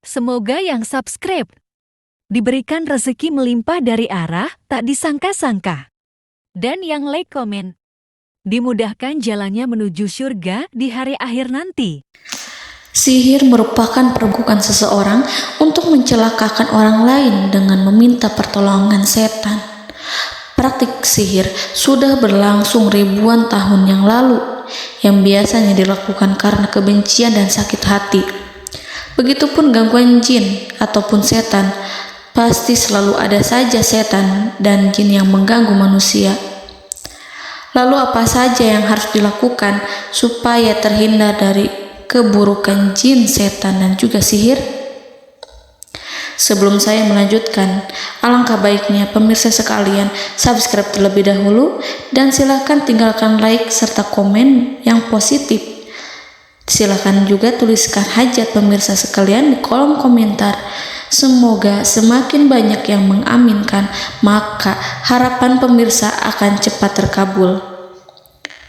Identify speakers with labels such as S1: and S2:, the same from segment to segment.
S1: Semoga yang subscribe diberikan rezeki melimpah dari arah tak disangka-sangka. Dan yang like komen, dimudahkan jalannya menuju surga di hari akhir nanti.
S2: Sihir merupakan perbuatan seseorang untuk mencelakakan orang lain dengan meminta pertolongan setan. Praktik sihir sudah berlangsung ribuan tahun yang lalu, yang biasanya dilakukan karena kebencian dan sakit hati. Begitupun gangguan jin ataupun setan, pasti selalu ada saja setan dan jin yang mengganggu manusia. Lalu apa saja yang harus dilakukan supaya terhindar dari keburukan jin, setan, dan juga sihir? Sebelum saya melanjutkan, alangkah baiknya pemirsa sekalian subscribe terlebih dahulu dan silakan tinggalkan like serta komen yang positif. Silakan juga tuliskan hajat pemirsa sekalian di kolom komentar. Semoga semakin banyak yang mengaminkan, maka harapan pemirsa akan cepat terkabul.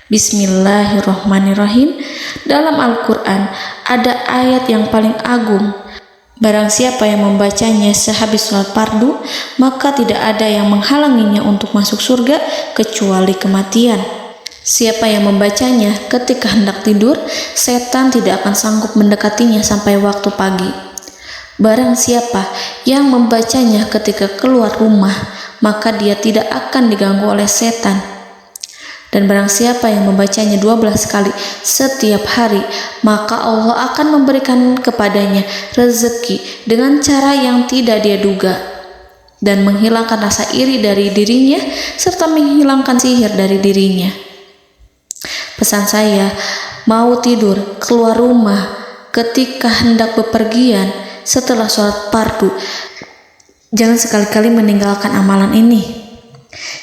S2: Bismillahirrahmanirrahim. Dalam Al-Quran ada ayat yang paling agung. Barang siapa yang membacanya sehabis sholat fardu, maka tidak ada yang menghalanginya untuk masuk surga kecuali kematian. Siapa yang membacanya ketika hendak tidur, setan tidak akan sanggup mendekatinya sampai waktu pagi. Barang siapa yang membacanya ketika keluar rumah, maka dia tidak akan diganggu oleh setan. Dan barang siapa yang membacanya 12 kali setiap hari, maka Allah akan memberikan kepadanya rezeki dengan cara yang tidak dia duga, dan menghilangkan rasa iri dari dirinya, serta menghilangkan sihir dari dirinya. Pesan saya, mau tidur, keluar rumah, ketika hendak bepergian, setelah sholat fardu, jangan sekali-kali meninggalkan amalan ini.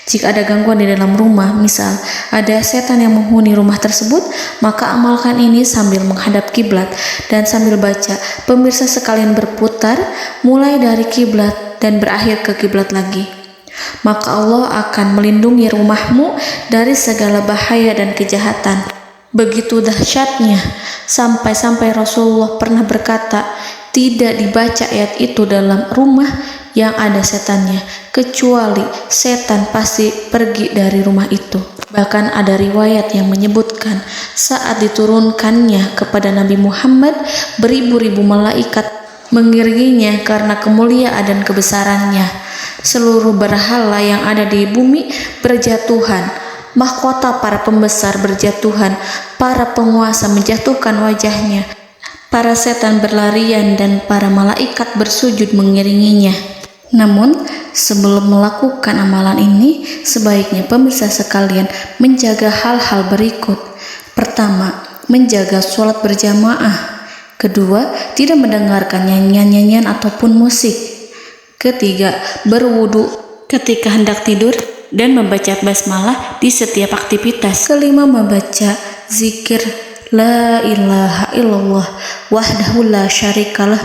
S2: Jika ada gangguan di dalam rumah, misal ada setan yang menghuni rumah tersebut, maka amalkan ini sambil menghadap kiblat dan sambil baca. Pemirsa sekalian berputar mulai dari kiblat dan berakhir ke kiblat lagi. Maka Allah akan melindungi rumahmu dari segala bahaya dan kejahatan. Begitu dahsyatnya, sampai-sampai Rasulullah pernah berkata, tidak dibaca ayat itu dalam rumah yang ada setannya, kecuali setan pasti pergi dari rumah itu. Bahkan ada riwayat yang menyebutkan saat diturunkannya kepada Nabi Muhammad, beribu-ribu malaikat mengiringinya karena kemuliaan dan kebesarannya. Seluruh berhala yang ada di bumi berjatuhan, mahkota para pembesar berjatuhan, para penguasa menjatuhkan wajahnya, para setan berlarian, dan para malaikat bersujud mengiringinya. Namun, sebelum melakukan amalan ini, sebaiknya pemirsa sekalian menjaga hal-hal berikut. Pertama, menjaga sholat berjamaah. Kedua, tidak mendengarkan nyanyian-nyanyian ataupun musik. Ketiga, berwudu ketika hendak tidur dan membaca basmalah di setiap aktivitas. Kelima, membaca zikir La ilaha illallah wahdahu la syarikalah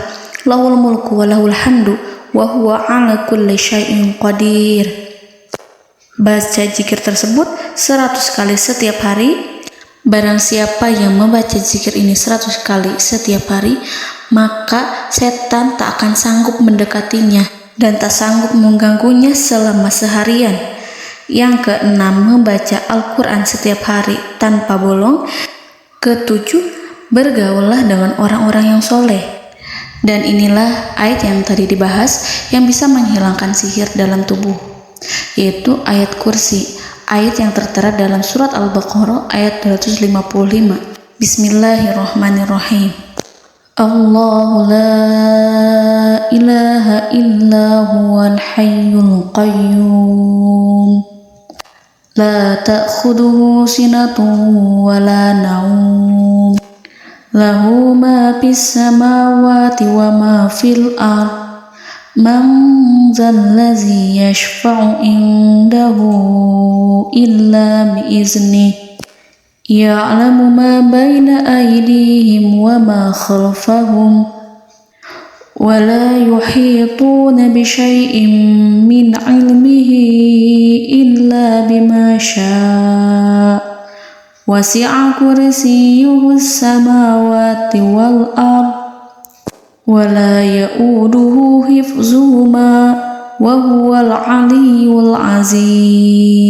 S2: lahul mulku wa lahul hamdu wa huwa ala kulli syai'in qadir. Baca zikir tersebut 100 kali setiap hari. Barang siapa yang membaca zikir ini 100 kali setiap hari, maka setan tak akan sanggup mendekatinya dan tak sanggup mengganggunya selama seharian. Yang keenam, membaca Al-Quran setiap hari tanpa bolong. Ketujuh, bergaullah dengan orang-orang yang soleh. Dan inilah ayat yang tadi dibahas yang bisa menghilangkan sihir dalam tubuh, yaitu ayat kursi, ayat yang tertera dalam surat Al-Baqarah ayat 255. Bismillahirrahmanirrahim. Allahu la ilaha illa huwal hayyul qayyum la ta'khuduhu sinatun wa la naum lahu ma fis samawati wa ma fil ard man zallazi yashfa'u indahu illa biiznih ya'lamu ma baina aydihim wa ma khalfahum wa la yuhituna bi syai'in min 'ilmihi illa bima syaa' wasi'a kursiyyuhu as-samawati wal ard ولا يؤوده حفظهما وهو العلي العظيم.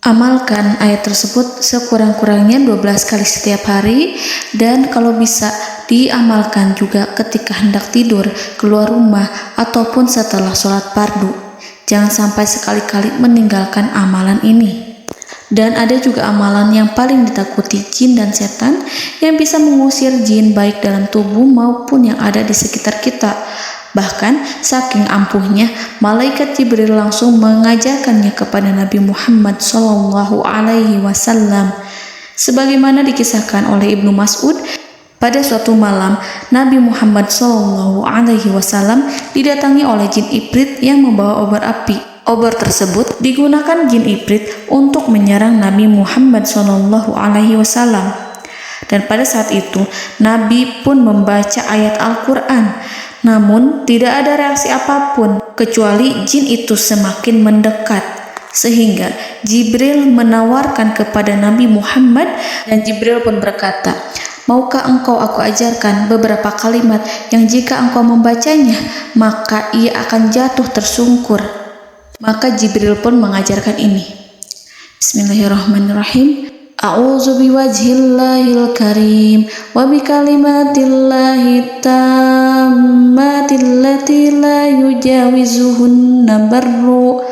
S2: Amalkan ayat tersebut sekurang-kurangnya 12 kali setiap hari, dan kalau bisa diamalkan juga ketika hendak tidur, keluar rumah, ataupun setelah sholat fardu. Jangan sampai sekali-kali meninggalkan amalan ini. Dan ada juga amalan yang paling ditakuti jin dan setan, yang bisa mengusir jin baik dalam tubuh maupun yang ada di sekitar kita. Bahkan saking ampuhnya, malaikat Jibril langsung mengajarkannya kepada Nabi Muhammad SAW. Sebagaimana dikisahkan oleh Ibnu Mas'ud, pada suatu malam Nabi Muhammad SAW didatangi oleh jin Ifrit yang membawa obor api. Obor tersebut digunakan jin Ifrit untuk menyerang Nabi Muhammad SAW. Dan pada saat itu Nabi pun membaca ayat Al-Quran. Namun tidak ada reaksi apapun kecuali jin itu semakin mendekat, sehingga Jibril menawarkan kepada Nabi Muhammad, dan Jibril pun berkata, "Maukah engkau aku ajarkan beberapa kalimat yang jika engkau membacanya maka ia akan jatuh tersungkur?" Maka Jibril pun mengajarkan ini. Bismillahirrahmanirrahim. A'udzu biwajhillahil karim wa bikalimatillahi tammati allati la yujawizuhunna barru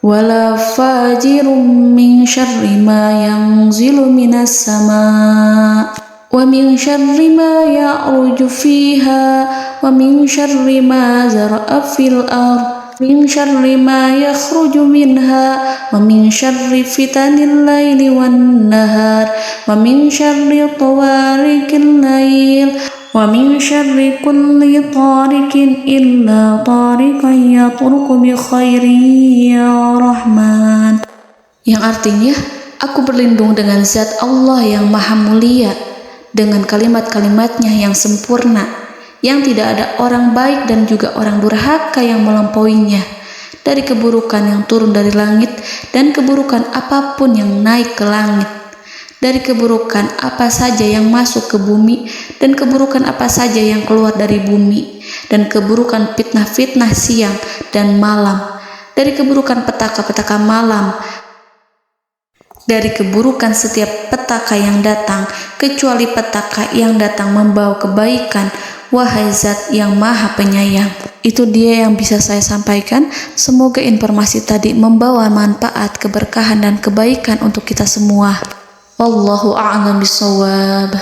S2: wala fajirun min syarri ma yanzilu minas sama' wa min syarri ma ya'ruju fiha wa min syarri ma zara'a fil ardh min syarri ma yakhruju minha wa min syarri fitanil laili wan nahar wa min syarri tawarikil lail wa min syarri kulli tarikin illa tarikan yatruku bi khairin ya Rahman. Yang artinya, aku berlindung dengan zat Allah yang maha mulia, dengan kalimat-kalimatnya yang sempurna, yang tidak ada orang baik dan juga orang durhaka yang melampauinya, dari keburukan yang turun dari langit dan keburukan apapun yang naik ke langit, dari keburukan apa saja yang masuk ke bumi dan keburukan apa saja yang keluar dari bumi, dan keburukan fitnah-fitnah siang dan malam, dari keburukan petaka-petaka malam, dari keburukan setiap petaka yang datang, kecuali petaka yang datang membawa kebaikan. Wahai Zat yang Maha Penyayang. Itu dia yang bisa saya sampaikan. Semoga informasi tadi membawa manfaat, keberkahan dan kebaikan untuk kita semua. Wallahu a'lam bishawab.